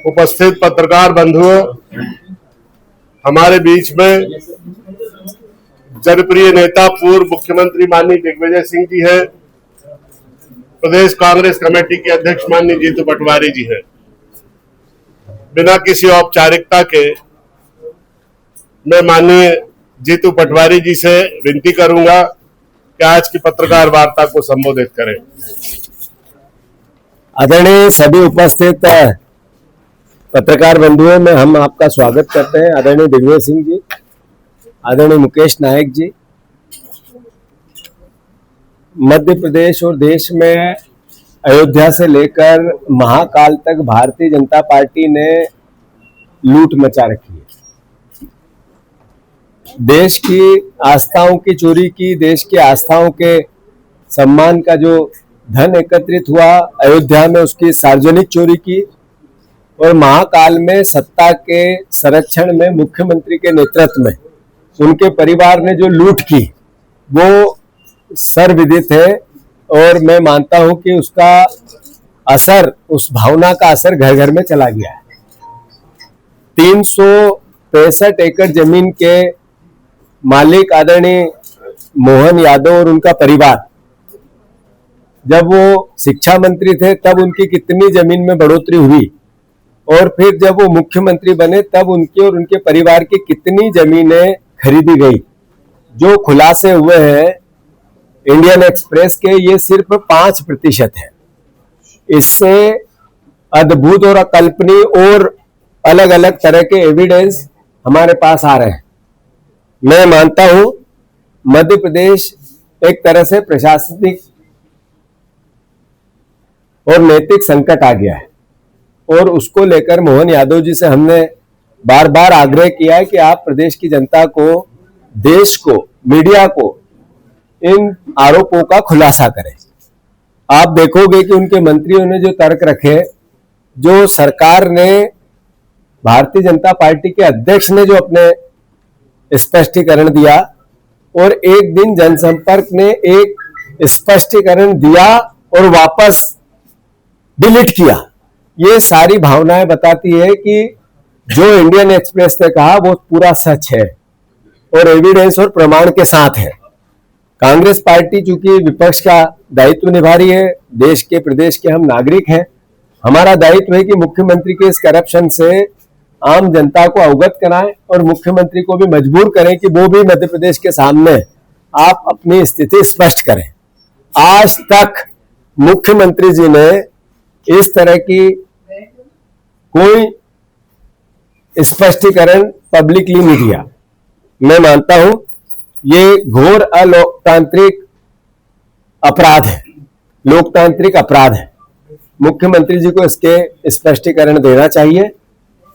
उपस्थित पत्रकार बंधुओं, हमारे बीच में जनप्रिय नेता पूर्व मुख्यमंत्री माननीय दिग्विजय सिंह जी है, प्रदेश कांग्रेस कमेटी के अध्यक्ष माननीय जीतू पटवारी जी है। बिना किसी औपचारिकता के मैं माननीय जीतू पटवारी जी से विनती करूंगा कि आज की पत्रकार वार्ता को संबोधित करें। आदरणीय सभी उपस्थित पत्रकार बंधुओं में हम आपका स्वागत करते हैं। आदरणीय दिग्विजय सिंह जी, आदरणीय मुकेश नायक जी, मध्य प्रदेश और देश में अयोध्या से लेकर महाकाल तक भारतीय जनता पार्टी ने लूट मचा रखी है। देश की आस्थाओं की चोरी की, देश की आस्थाओं के सम्मान का जो धन एकत्रित हुआ अयोध्या में उसकी सार्वजनिक चोरी की, और महाकाल में सत्ता के संरक्षण में मुख्यमंत्री के नेतृत्व में उनके परिवार ने जो लूट की वो सर्वविदित है। और मैं मानता हूं कि उसका असर, उस भावना का असर घर घर में चला गया है। 365 एकड़ जमीन के मालिक आदरणीय मोहन यादव और उनका परिवार, जब वो शिक्षा मंत्री थे तब उनकी कितनी जमीन में बढ़ोतरी हुई, और फिर जब वो मुख्यमंत्री बने तब उनके और उनके परिवार की कितनी जमीनें खरीदी गई। जो खुलासे हुए हैं इंडियन एक्सप्रेस के, ये सिर्फ 5% है। इससे अद्भुत और अकल्पनीय और अलग अलग तरह के एविडेंस हमारे पास आ रहे हैं। मैं मानता हूं मध्य प्रदेश एक तरह से प्रशासनिक और नैतिक संकट आ गया है, और उसको लेकर मोहन यादव जी से हमने बार बार आग्रह किया है कि आप प्रदेश की जनता को, देश को, मीडिया को इन आरोपों का खुलासा करें। आप देखोगे कि उनके मंत्रियों ने जो तर्क रखे, जो सरकार ने, भारतीय जनता पार्टी के अध्यक्ष ने जो अपने स्पष्टीकरण दिया, और एक दिन जनसंपर्क ने एक स्पष्टीकरण दिया और वापस डिलीट किया। ये सारी भावनाएं बताती है कि जो इंडियन एक्सप्रेस ने कहा वो पूरा सच है और एविडेंस और प्रमाण के साथ है। कांग्रेस पार्टी चूंकि विपक्ष का दायित्व निभा रही है, देश के, प्रदेश के हम नागरिक हैं, हमारा दायित्व है कि मुख्यमंत्री के इस करप्शन से आम जनता को अवगत कराएं और मुख्यमंत्री को भी मजबूर करें कि वो भी मध्य प्रदेश के सामने आप अपनी स्थिति स्पष्ट करें। आज तक मुख्यमंत्री जी ने इस तरह की कोई स्पष्टीकरण पब्लिकली नहीं दिया। मैं मानता हूं ये घोर अलोकतांत्रिक अपराध है, लोकतांत्रिक अपराध है। मुख्यमंत्री जी को इसके स्पष्टीकरण देना चाहिए,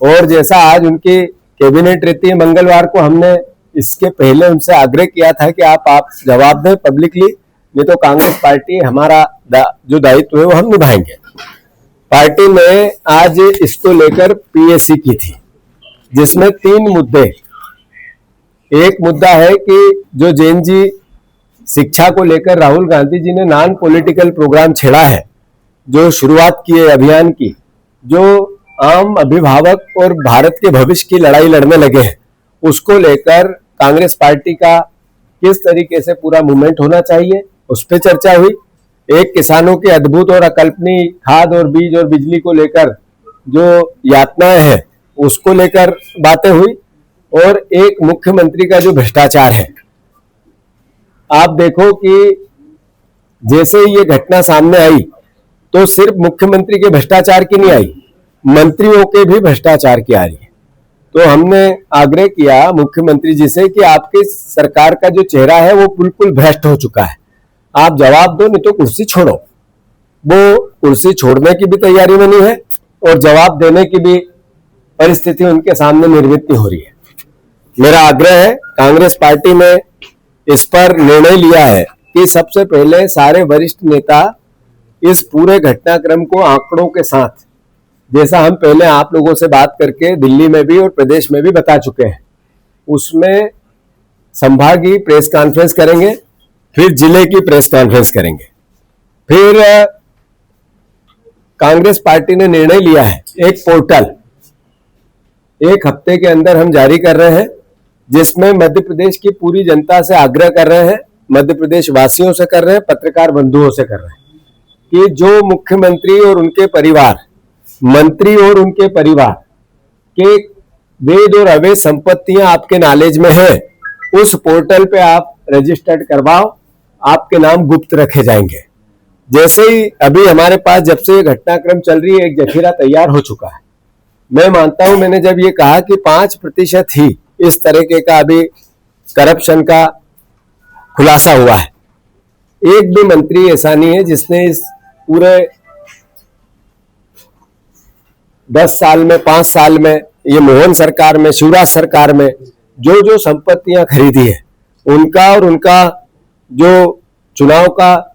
और जैसा आज उनकी कैबिनेट रहती है मंगलवार को, हमने इसके पहले उनसे आग्रह किया था कि आप जवाब दें पब्लिकली, नहीं तो कांग्रेस पार्टी हमारा जो दायित्व है वो हम निभाएंगे। पार्टी ने आज इसको लेकर पीएसी की थी, जिसमें 3 मुद्दे। एक मुद्दा है कि जो जैन जी शिक्षा को लेकर राहुल गांधी जी ने नॉन पॉलिटिकल प्रोग्राम छेड़ा है, जो शुरुआत की है अभियान की, जो आम अभिभावक और भारत के भविष्य की लड़ाई लड़ने लगे हैं, उसको लेकर कांग्रेस पार्टी का किस तरीके से पूरा मूवमेंट होना चाहिए, उस पर चर्चा हुई। एक किसानों के अद्भुत और अकल्पनीय खाद और बीज और बिजली को लेकर जो यातनाएं हैं उसको लेकर बातें हुई, और एक मुख्यमंत्री का जो भ्रष्टाचार है। आप देखो कि जैसे ये घटना सामने आई तो सिर्फ मुख्यमंत्री के भ्रष्टाचार की नहीं आई, मंत्रियों के भी भ्रष्टाचार की आ रही है। तो हमने आग्रह किया मुख्यमंत्री जी से कि आपकी सरकार का जो चेहरा है वो बिल्कुल भ्रष्ट हो चुका है, आप जवाब दो, नहीं तो कुर्सी छोड़ो। वो कुर्सी छोड़ने की भी तैयारी में नहीं है और जवाब देने की भी परिस्थिति उनके सामने निर्मित नहीं हो रही है। मेरा आग्रह है, कांग्रेस पार्टी ने इस पर निर्णय लिया है कि सबसे पहले सारे वरिष्ठ नेता इस पूरे घटनाक्रम को आंकड़ों के साथ, जैसा हम पहले आप लोगों से बात करके दिल्ली में भी और प्रदेश में भी बता चुके हैं, उसमें संभागीय प्रेस कॉन्फ्रेंस करेंगे, फिर जिले की प्रेस कॉन्फ्रेंस करेंगे, फिर कांग्रेस पार्टी ने निर्णय लिया है, एक पोर्टल 1 हफ्ते के अंदर हम जारी कर रहे हैं, जिसमें मध्य प्रदेश की पूरी जनता से आग्रह कर रहे हैं, मध्य प्रदेश वासियों से कर रहे हैं, पत्रकार बंधुओं से कर रहे हैं कि जो मुख्यमंत्री और उनके परिवार, मंत्री और उनके परिवार के वैध और अवैध संपत्तियां आपके नॉलेज में है, उस पोर्टल पे आप रजिस्टर्ड करवाओ, आपके नाम गुप्त रखे जाएंगे। जैसे ही अभी हमारे पास जब से ये घटनाक्रम चल रही है, एक जखीरा तैयार हो चुका है। मैं मानता हूं, मैंने जब ये कहा कि 5% ही इस तरीके का अभी करप्शन का खुलासा हुआ है, एक भी मंत्री ऐसा नहीं है जिसने इस पूरे 10 साल में, 5 साल में, ये मोहन सरकार में, शिवराज सरकार में जो जो संपत्तियां खरीदी है, उनका और उनका जो चुनाव का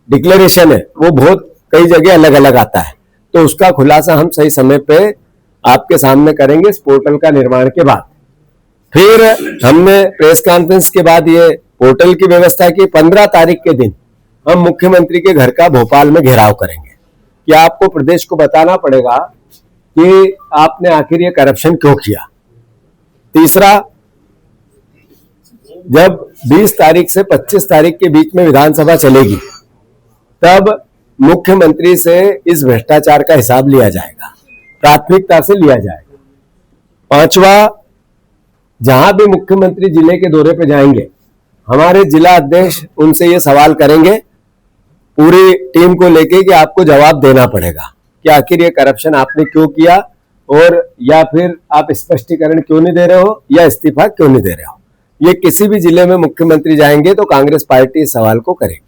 डिक्लेरेशन है वो बहुत कई जगह अलग अलग आता है। तो उसका खुलासा हम सही समय पे आपके सामने करेंगे इस पोर्टल का निर्माण के बाद। फिर हमने प्रेस कॉन्फ्रेंस के बाद ये पोर्टल की व्यवस्था की। 15 तारीख के दिन हम मुख्यमंत्री के घर का भोपाल में घेराव करेंगे कि आपको प्रदेश को बताना पड़ेगा कि आपने आखिर ये करप्शन क्यों किया। तीसरा, जब 20 तारीख से 25 तारीख के बीच में विधानसभा चलेगी, तब मुख्यमंत्री से इस भ्रष्टाचार का हिसाब लिया जाएगा, प्राथमिकता से लिया जाएगा। पांचवा, जहां भी मुख्यमंत्री जिले के दौरे पे जाएंगे, हमारे जिला अध्यक्ष उनसे ये सवाल करेंगे पूरी टीम को लेके कि आपको जवाब देना पड़ेगा कि आखिर ये करप्शन आपने क्यों किया, और या फिर आप स्पष्टीकरण क्यों नहीं दे रहे हो या इस्तीफा क्यों नहीं दे रहे हो। ये किसी भी जिले में मुख्यमंत्री जाएंगे तो कांग्रेस पार्टी इस सवाल को करेगी।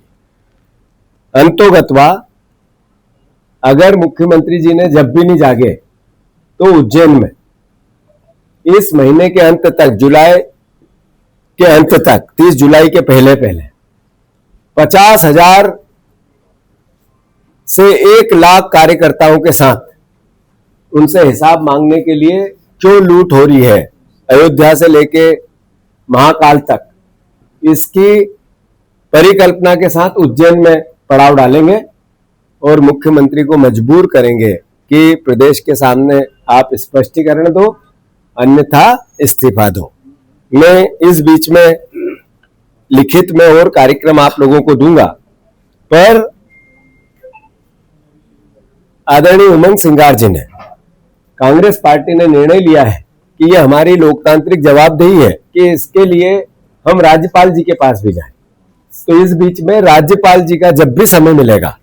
अंतोगत्वा, अगर मुख्यमंत्री जी ने जब भी नहीं जागे तो उज्जैन में इस महीने के अंत तक, जुलाई के अंत तक, 30 जुलाई के पहले 50,000 से 1 लाख कार्यकर्ताओं के साथ उनसे हिसाब मांगने के लिए क्यों लूट हो रही है अयोध्या से लेके महाकाल तक, इसकी परिकल्पना के साथ उज्जैन में पड़ाव डालेंगे और मुख्यमंत्री को मजबूर करेंगे कि प्रदेश के सामने आप स्पष्टीकरण दो, अन्यथा इस्तीफा दो। मैं इस बीच में लिखित में और कार्यक्रम आप लोगों को दूंगा, पर आदरणीय उमंग सिंगार जी ने, कांग्रेस पार्टी ने निर्णय लिया है कि यह हमारी लोकतांत्रिक जवाबदेही है कि इसके लिए हम राज्यपाल जी के पास भी जाएं। तो इस बीच में राज्यपाल जी का जब भी समय मिलेगा,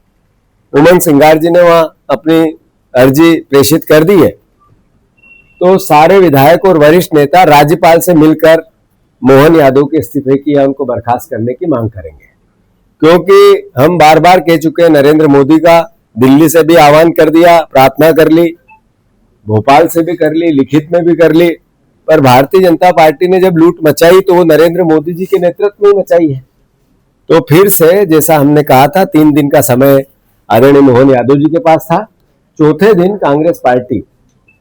उमंग सिंगार जी ने वहां अपनी अर्जी प्रेषित कर दी है, तो सारे विधायक और वरिष्ठ नेता राज्यपाल से मिलकर मोहन यादव के इस्तीफे की या उनको बर्खास्त करने की मांग करेंगे। क्योंकि हम बार बार कह चुके हैं, नरेंद्र मोदी का दिल्ली से भी आह्वान कर दिया, प्रार्थना कर ली, भोपाल से भी कर ली, लिखित में भी कर ली, पर भारतीय जनता पार्टी ने जब लूट मचाई तो वो नरेंद्र मोदी जी के नेतृत्व में मचाई है। तो फिर से जैसा हमने कहा था, 3 दिन का समय आदरणीय मोहन यादव जी के पास था। चौथे दिन कांग्रेस पार्टी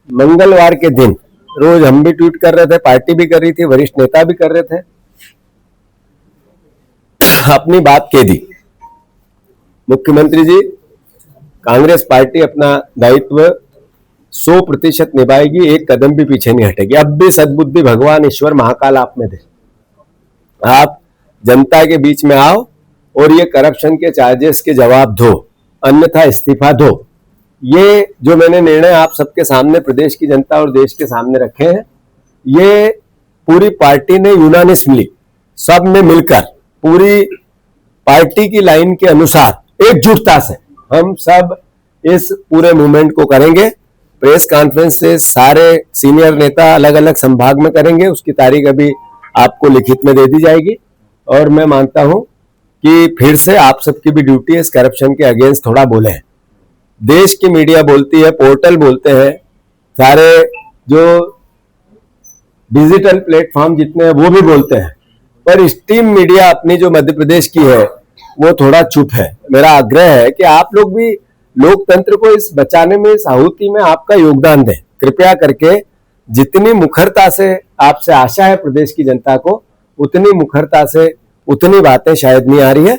मंगलवार के दिन, रोज हम भी ट्वीट कर रहे थे, पार्टी भी कर रही थी, वरिष्ठ नेता भी कर रहे थे, अपनी बात कह दी। मुख्यमंत्री जी, कांग्रेस पार्टी अपना दायित्व 100% निभाएगी, एक कदम भी पीछे नहीं हटेगी। अब भी सद्बुद्धि भगवान ईश्वर महाकाल आप में दे, आप जनता के बीच में आओ और ये करप्शन के चार्जेस के जवाब दो, अन्यथा इस्तीफा दो। ये जो मैंने निर्णय आप सबके सामने, प्रदेश की जनता और देश के सामने रखे हैं, ये पूरी पार्टी ने यूनानिमसली, सब ने मिलकर, पूरी पार्टी की लाइन के अनुसार एकजुटता से हम सब इस पूरे मूवमेंट को करेंगे। प्रेस कॉन्फ्रेंस से सारे सीनियर नेता अलग अलग संभाग में करेंगे, उसकी तारीख अभी आपको लिखित में दे दी जाएगी। और मैं मानता हूं कि फिर से आप सबकी भी ड्यूटी है इस करप्शन के अगेंस्ट थोड़ा बोले। देश की मीडिया बोलती है, पोर्टल बोलते हैं, सारे जो डिजिटल प्लेटफॉर्म जितने हैं वो भी बोलते हैं, पर स्ट्रीम मीडिया अपनी जो मध्य प्रदेश की है वो थोड़ा चुप है। मेरा आग्रह है कि आप लोग भी लोकतंत्र को इस बचाने में, इस आहुति में आपका योगदान दें। कृपया करके जितनी मुखरता से आपसे आशा है प्रदेश की जनता को, उतनी मुखरता से उतनी बातें शायद नहीं आ रही है।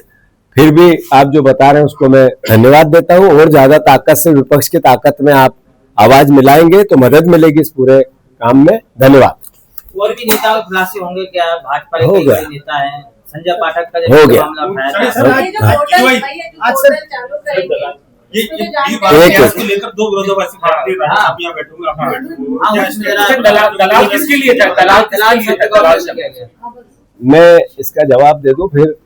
फिर भी आप जो बता रहे हैं उसको मैं धन्यवाद देता हूं। और ज्यादा ताकत से विपक्ष की ताकत में आप आवाज मिलाएंगे तो मदद मिलेगी इस पूरे काम में। धन्यवाद। और भी नेता खुलासे होंगे क्या? भाजपा हो के गया। कई नेता हैं, संजय पाठक का हो गया। मामला उठाया था। इसको लेकर दो विरोधाभासी पार्टी आप यहाँ बैठूंगा दलाल किसके लिए था? मैं इसका जवाब दे दूं, फिर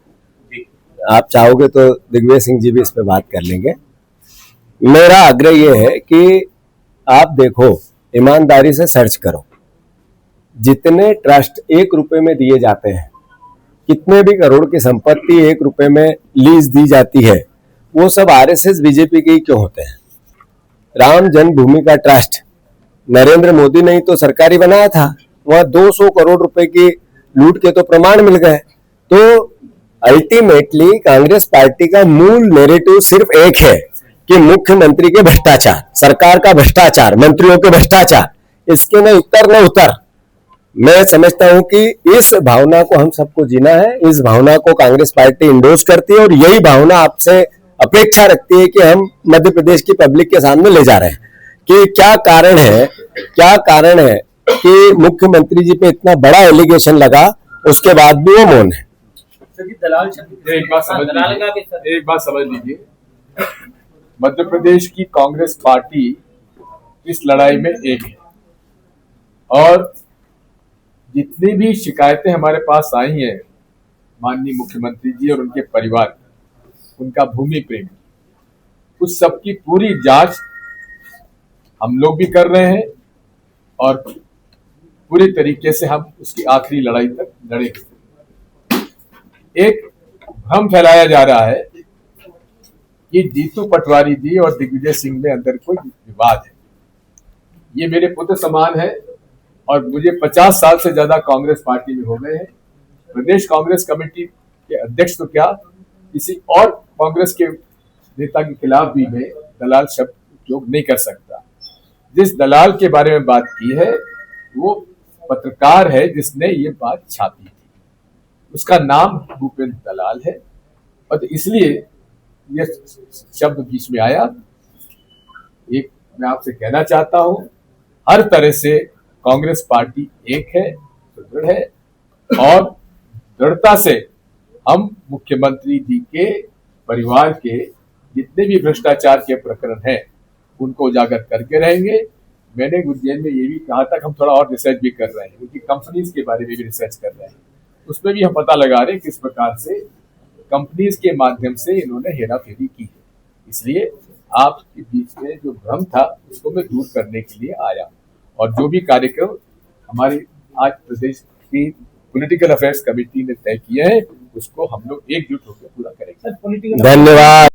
आप चाहोगे तो दिग्विजय सिंह जी भी इस पे बात कर लेंगे। मेरा आग्रह यह है कि आप देखो, ईमानदारी से सर्च करो, जितने ट्रस्ट 1 रुपए में दिए जाते हैं, कितने भी करोड़ की संपत्ति 1 रुपए में लीज दी जाती है, वो सब आरएसएस बीजेपी के ही क्यों होते हैं? राम जन्मभूमि का ट्रस्ट नरेंद्र मोदी ने ही तो सरकारी बनाया था, वहां 200 करोड़ रुपए की लूट के तो प्रमाण मिल गए। तो अल्टीमेटली कांग्रेस पार्टी का मूल नैरेटिव सिर्फ एक है कि मुख्यमंत्री के भ्रष्टाचार, सरकार का भ्रष्टाचार, मंत्रियों के भ्रष्टाचार, इसके न उत्तर न उत्तर। मैं समझता हूं कि इस भावना को हम सबको जीना है, इस भावना को कांग्रेस पार्टी इंडोर्स करती है और यही भावना आपसे अपेक्षा रखती है कि हम मध्य प्रदेश की पब्लिक के सामने ले जा रहे हैं कि क्या कारण है कि मुख्यमंत्री जी पे इतना बड़ा एलिगेशन लगा, उसके बाद भी वो मौन है। दलाल एक बात समझ लीजिए, मध्य प्रदेश की कांग्रेस पार्टी इस लड़ाई में एक है और जितनी भी शिकायतें हमारे पास आई हैं माननीय मुख्यमंत्री जी और उनके परिवार, उनका भूमि प्रेम, उस सब की पूरी जांच हम लोग भी कर रहे हैं और पूरी तरीके से हम उसकी आखिरी लड़ाई तक लड़ेंगे। एक भ्रम फैलाया जा रहा है कि जीतू पटवारी जी और दिग्विजय सिंह में अंदर कोई विवाद है। ये मेरे पुत्र समान है और मुझे 50 साल से ज्यादा कांग्रेस पार्टी में हो गए हैं। प्रदेश कांग्रेस कमेटी के अध्यक्ष तो क्या, किसी और कांग्रेस के नेता के खिलाफ भी मैं दलाल शब्द उपयोग नहीं कर सकता। जिस दलाल के बारे में बात की है वो पत्रकार है जिसने ये बात छापी थी, उसका नाम भूपेंद्र दलाल है और इसलिए ये शब्द बीच में आया। एक मैं आपसे कहना चाहता हूं, हर तरह से कांग्रेस पार्टी एक है, सुदृढ़ है और दृढ़ता से हम मुख्यमंत्री जी के परिवार के जितने भी भ्रष्टाचार के प्रकरण हैं उनको उजागर करके रहेंगे। मैंने उज्जैन में ये भी कहा था कि हम थोड़ा और रिसर्च भी कर रहे हैं, उनकी कंपनीज के बारे में भी रिसर्च कर रहे हैं, उसमें भी हम पता लगा रहे हैं किस प्रकार से कंपनीज के माध्यम से इन्होंने हेराफेरी की है। इसलिए आपके बीच में जो भ्रम था उसको मैं दूर करने के लिए आया और जो भी कार्यक्रम हमारी आज प्रदेश की पॉलिटिकल अफेयर्स कमेटी ने तय किए हैं उसको हम लोग एकजुट होकर पूरा करेंगे। धन्यवाद।